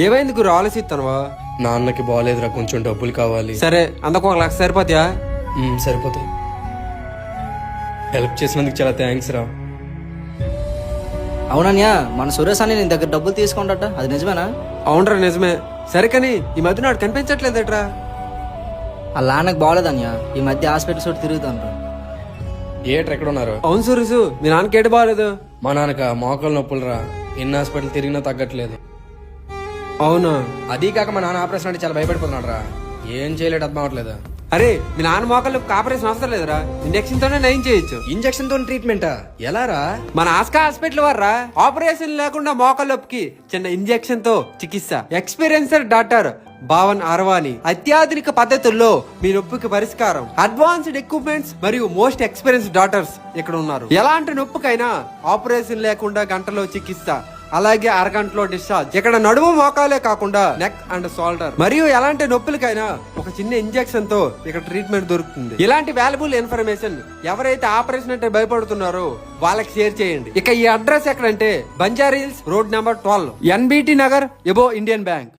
ఏమైంది గురు ఆలోచిస్తానువా? నాన్నకి బాగాలేదురా, కొంచెం డబ్బులు కావాలి. సరే అందుకు 1 లక్ష సరిపోతాయా? సరిపోతాయి. హెల్ప్ చేసినందుకు చాలా థ్యాంక్స్ రా. అవునన్యా, మన సురేష్ అని నీ దగ్గర డబ్బులు తీసుకుంటాట, అది నిజమేనా? అవునరా నిజమే. సరే కానీ ఈ మధ్య నాడు కనిపించట్లేదట్రా? వాళ్ళ నాన్నకు బాగోలేదన్యా, ఈ మధ్య హాస్పిటల్స్ ఒకటి తిరుగుతాను. ఏట్రా ఎక్కడ ఉన్నారు? అవును సురేషు, మీ నాన్నకి ఏటి బాగాలేదు? మా నాన్నక మోకాలు నొప్పులు రా, ఎన్ని హాస్పిటల్ తిరిగినా తగ్గట్లేదు. అవునా? అదీ కాక మా నాన్న ఆపరేషన్ అంటే చాలా భయపడిపోతున్నాడు రా, ఏం చేయలేడు అర్థం అవట్లేదు. అరే మీ నాన్న మోకాళ్ళు ఆపరేషన్ అవసరం లేదురా, ఇంజక్షన్ తోనే నయం చేయొచ్చు. ఇంజక్షన్ తో ట్రీట్మెంటా? ఎలా రా? మన ఆస్కా హాస్పిటల్ వారా ఆపరేషన్ లేకుండా మోకాళ్ళొప్పికి చిన్న ఇంజెక్షన్ తో చికిత్స. ఎక్స్పీరియన్సర్ డాక్టర్ భావన్ అర్వాణి అత్యాధునిక పద్ధతుల్లో మీ నొప్పికి పరిష్కారం. అడ్వాన్స్డ్ ఎక్విప్మెంట్స్ మరియు మోస్ట్ ఎక్స్పీరియన్స్ డాక్టర్స్ ఇక్కడ ఉన్నారు. ఎలాంటి నొప్పికైనా ఆపరేషన్ లేకుండా గంటలో చికిత్స, అలాగే అరగంటలో డిశ్చార్జ్. ఇక్కడ నడుము మోకాలే కాకుండా నెక్ అండ్ షోల్డర్ మరియు ఎలాంటి నొప్పులకైనా ఒక చిన్న ఇంజెక్షన్ తో ఇక్కడ ట్రీట్మెంట్ దొరుకుతుంది. ఇలాంటి వాల్యుబుల్ ఇన్ఫర్మేషన్ ఎవరైతే ఆపరేషన్ అంటే భయపడుతున్నారో వాళ్ళకి షేర్ చేయండి. ఇక ఈ అడ్రస్ ఎక్కడంటే Banjara hills road number 12, NBT Nagar, above Indian bank.